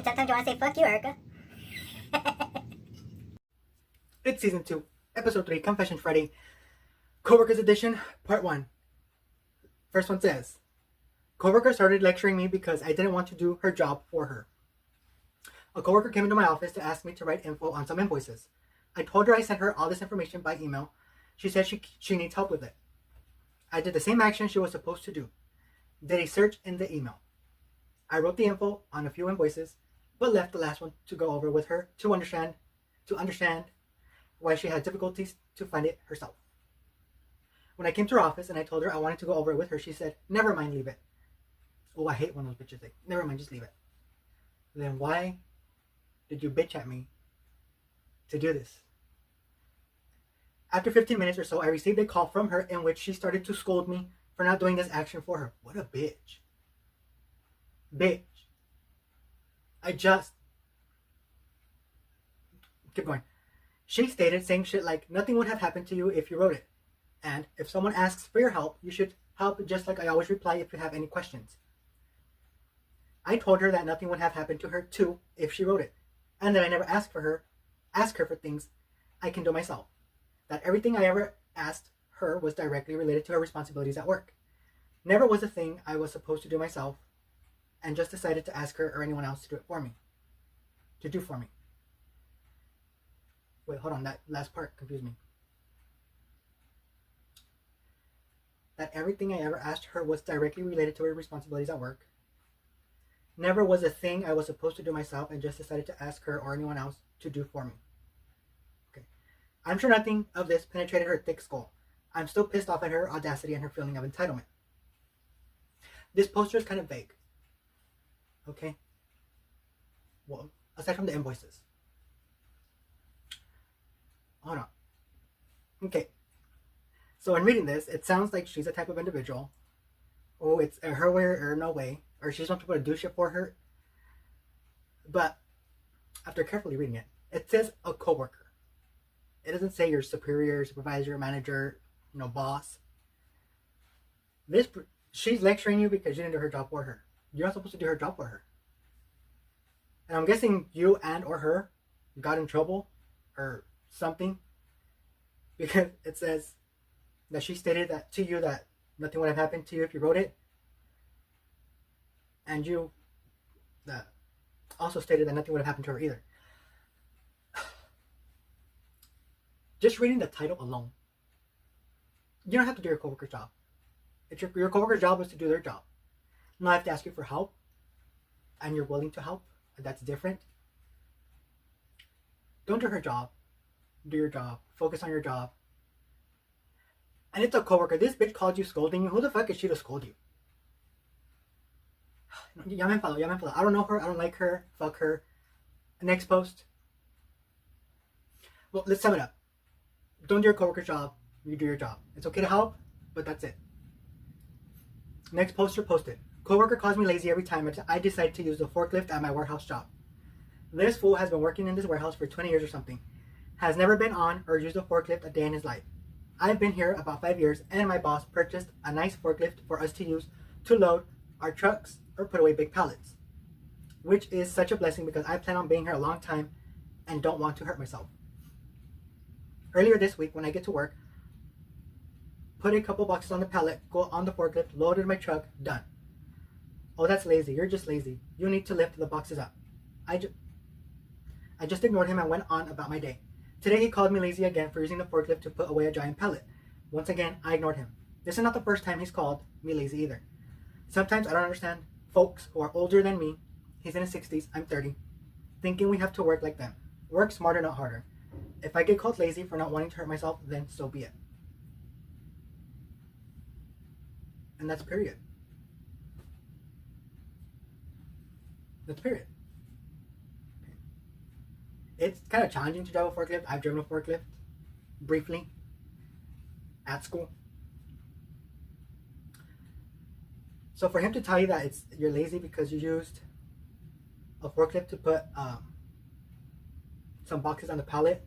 sometimes you want to say fuck you, Erica. It's Season 2, Episode 3, Confession Friday, Coworkers Edition, Part 1. First one says, coworker started lecturing me because I didn't want to do her job for her. A coworker came into my office to ask me to write info on some invoices. I told her I sent her all this information by email. She said she needs help with it. I did the same action she was supposed to do. Did a search in the email. I wrote the info on a few invoices, but left the last one to go over with her to understand why she had difficulties to find it herself. When I came to her office and I told her I wanted to go over it with her, she said, never mind, leave it. Oh, I hate when those bitches say, never mind, just leave it. Then why did you bitch at me to do this? After 15 minutes or so, I received a call from her in which she started to scold me for not doing this action for her. What a bitch. Bitch. Keep going. She stated saying shit like, nothing would have happened to you if you wrote it. And if someone asks for your help, you should help just like I always reply if you have any questions. I told her that nothing would have happened to her too if she wrote it. And that I never ask her for things I can do myself. That everything I ever asked her was directly related to her responsibilities at work. Never was a thing I was supposed to do myself, and just decided to ask her or anyone else to do it for me. To do for me. Wait, hold on, that last part confused me. That everything I ever asked her was directly related to her responsibilities at work. Never was a thing I was supposed to do myself and just decided to ask her or anyone else to do for me. Okay. I'm sure nothing of this penetrated her thick skull. I'm still pissed off at her audacity and her feeling of entitlement. This poster is kind of vague. Okay? Well, aside from the invoices. Hold on. Okay. So in reading this, it sounds like she's a type of individual. Oh, it's her way or no way. Or she just wants people to do shit for her. But after carefully reading it, it says a coworker. It doesn't say your superior, supervisor, manager, boss. She's lecturing you because you didn't do her job for her. You're not supposed to do her job for her. And I'm guessing you and or her got in trouble or something because it says that she stated that to you that nothing would have happened to you if you wrote it. And you also stated that nothing would have happened to her either. Just reading the title alone, you don't have to do your coworker's job. If your coworker's job was to do their job. Now I have to ask you for help, and you're willing to help, and that's different. Don't do her job. Do your job. Focus on your job. And it's a coworker. This bitch called you scolding you. Who the fuck is she to scold you? Ya me enfado. I don't know her. I don't like her. Fuck her. Next post. Well, let's sum it up. Don't do your coworker's job. You do your job. It's okay to help, but that's it. Next poster posted. Coworker calls me lazy every time I decide to use the forklift at my warehouse job. This fool has been working in this warehouse for 20 years or something. Has never been on or used a forklift a day in his life. I've been here about 5 years and my boss purchased a nice forklift for us to use to load our trucks or put away big pallets. Which is such a blessing because I plan on being here a long time and don't want to hurt myself. Earlier this week when I get to work, put a couple boxes on the pallet, go on the forklift, loaded my truck, done. Oh, that's lazy. You're just lazy. You need to lift the boxes up. I just ignored him and went on about my day. Today he called me lazy again for using the forklift to put away a giant pallet. Once again, I ignored him. This is not the first time he's called me lazy either. Sometimes I don't understand folks who are older than me. He's in his 60s, I'm 30. Thinking we have to work like them. Work smarter, not harder. If I get called lazy for not wanting to hurt myself, then so be it. And that's period. That's period. Okay. It's kind of challenging to drive a forklift. I've driven a forklift briefly at school. So for him to tell you that you're lazy because you used a forklift to put some boxes on the pallet,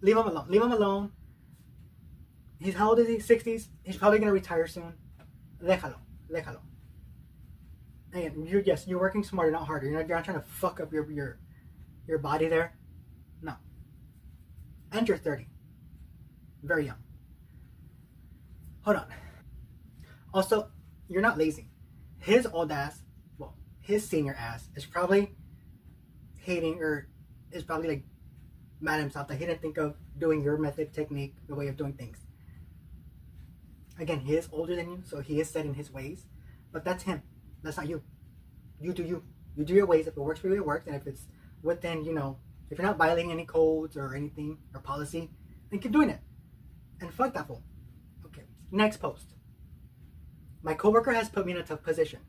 leave him alone. Leave him alone. How old is he? 60s. He's probably gonna retire soon. Déjalo. again, you're working smarter, not harder. You're not trying to fuck up your body there. No. And you're 30. Very young. Hold on. Also, you're not lazy. His old ass, well, his senior ass is probably hating or is probably like mad at himself that he didn't think of doing your method, technique, the way of doing things. Again, he is older than you, so he is set in his ways. But that's him. That's not you. You do you. You do your ways. If it works for you, it works. And if it's within, if you're not violating any codes or anything or policy, then keep doing it. And fuck that fool. Okay. Next post. My coworker has put me in a tough position.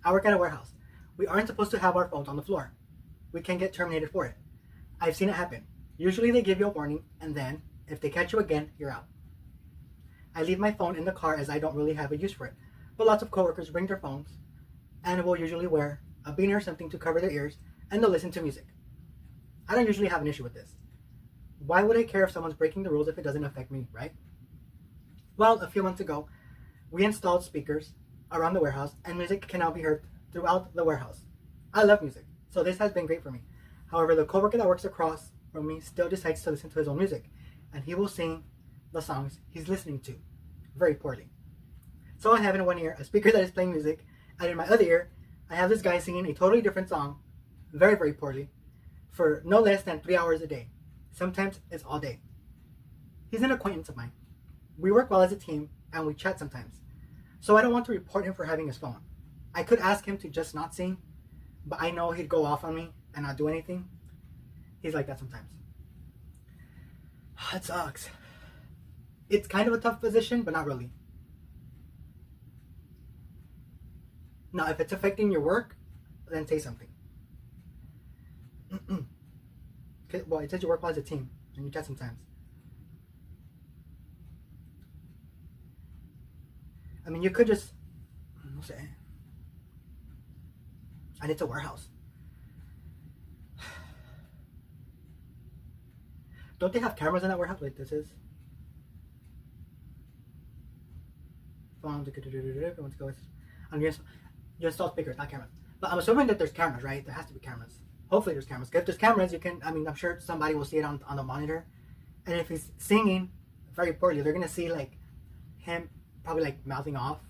I work at a warehouse. We aren't supposed to have our phones on the floor. We can get terminated for it. I've seen it happen. Usually they give you a warning, and then, if they catch you again, you're out. I leave my phone in the car as I don't really have a use for it. But lots of coworkers bring their phones, and will usually wear a beanie or something to cover their ears, and they'll listen to music. I don't usually have an issue with this. Why would I care if someone's breaking the rules if it doesn't affect me, right? Well, a few months ago, we installed speakers around the warehouse, and music can now be heard throughout the warehouse. I love music, so this has been great for me. However, the coworker that works across from me still decides to listen to his own music, and he will sing the songs he's listening to very poorly. So I have in one ear a speaker that is playing music, and in my other ear, I have this guy singing a totally different song, very, very poorly, for no less than 3 hours a day. Sometimes it's all day. He's an acquaintance of mine. We work well as a team, and we chat sometimes. So I don't want to report him for having his phone. I could ask him to just not sing, but I know he'd go off on me and not do anything. He's like that sometimes. It sucks. It's kind of a tough position, but not really. Now, if it's affecting your work, then say something. Well, it says you work well as a team, and you chat sometimes. I mean, you could just say, and it's a warehouse. Don't they have cameras in that warehouse like this is? Phones, everyone's going. And you install speakers, not cameras. But I'm assuming that there's cameras, right? There has to be cameras. Hopefully there's cameras. If there's cameras, you can, I'm sure somebody will see it on the monitor. And if he's singing very poorly, they're going to see like him probably like mouthing off,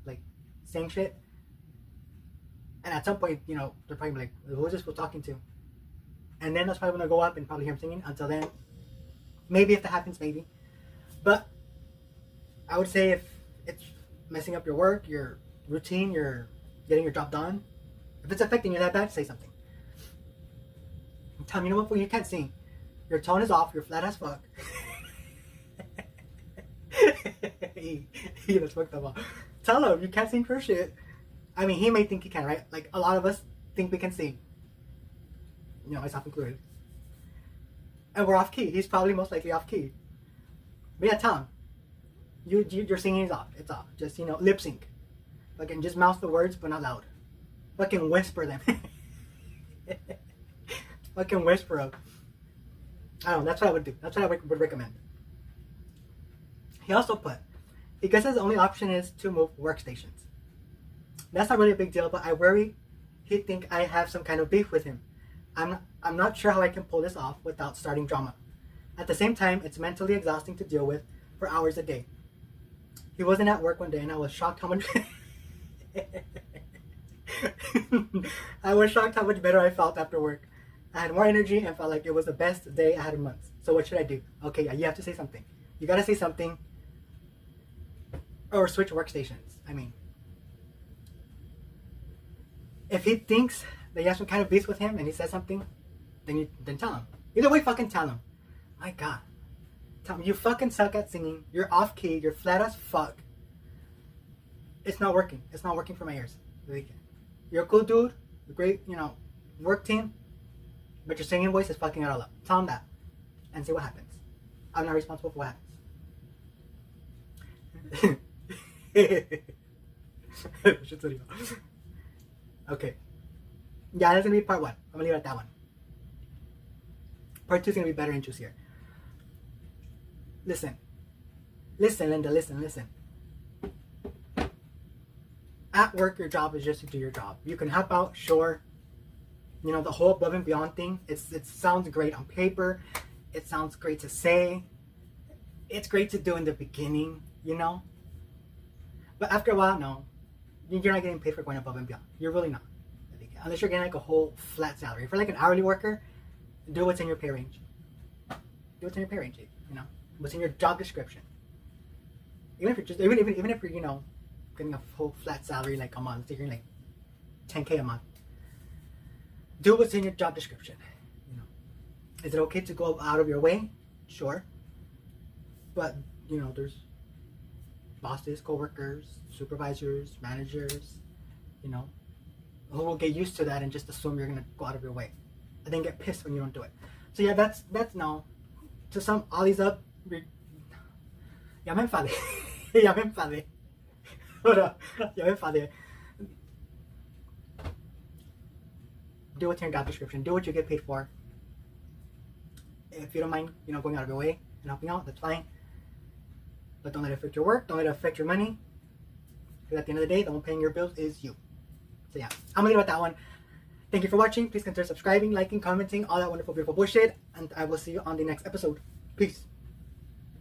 like saying shit. And at some point, they're probably like, who is this fool talking to? And then that's probably when they'll go up and probably hear him singing. Until then, maybe if that happens, maybe. But I would say if it's messing up your work, your routine, you're getting your job done, if it's affecting you that bad, say something. Tell him, you know what, you can't sing. Your tone is off, you're flat as fuck. That's fucked up. Tell him, you can't sing for shit. I mean, he may think he can, right? Like, a lot of us think we can sing. Myself included. And we're off key. He's probably most likely off key. But yeah, tell him. Your singing is off. It's off. Just, lip sync. Fucking just mouth the words, but not loud. Fucking whisper them. Fucking whisper them. I don't know. That's what I would do. That's what I would recommend. He also put, he guess his only option is to move workstations. That's not really a big deal, but I worry he'd think I have some kind of beef with him. I'm not sure how I can pull this off without starting drama. At the same time, it's mentally exhausting to deal with for hours a day. He wasn't at work one day, and I was shocked how much I was shocked how much better I felt after work. I had more energy and felt like it was the best day I had in months. So what should I do? Okay, you have to say something. You gotta say something, or switch workstations. I mean, if he thinks that you have some kind of beef with him and he says something, then tell him. Either way, fucking tell him. My God. Tell him, you fucking suck at singing. You're off key. You're flat as fuck. It's not working. It's not working for my ears. You're a cool dude. You're great, work team. But your singing voice is fucking it all up. Tell him that. And see what happens. I'm not responsible for what happens. Okay. Yeah, that's gonna be part 1. I'm gonna leave it at that one. Part 2 is gonna be better and juicier. Listen, Linda, listen. At work, your job is just to do your job. You can help out, sure. You know, the whole above and beyond thing, it sounds great on paper. It sounds great to say. It's great to do in the beginning, you know. But after a while, no. You're not getting paid for going above and beyond. You're really not. Unless you're getting like a whole flat salary. For like an hourly worker, do what's in your pay range. Do what's in your pay range, you know. What's in your job description. Even if you're, you know, getting a whole flat salary like a month, you're like 10K a month. Do what's in your job description. You know, is it okay to go out of your way? Sure, but you know, there's bosses, coworkers, supervisors, managers, you know, who will get used to that and just assume you're gonna go out of your way, and then get pissed when you don't do it. So yeah, that's no. To sum all these up, ya me enfadé. Ya me enfadé. Ya me enfadé. Do what's in your job description. Do what you get paid for. If you don't mind, you know, going out of your way and helping out, that's fine. But don't let it affect your work. Don't let it affect your money. Because at the end of the day, the one paying your bills is you. So yeah, I'm gonna leave it at that one. Thank you for watching. Please consider subscribing, liking, commenting, all that wonderful, beautiful bullshit. And I will see you on the next episode. Peace.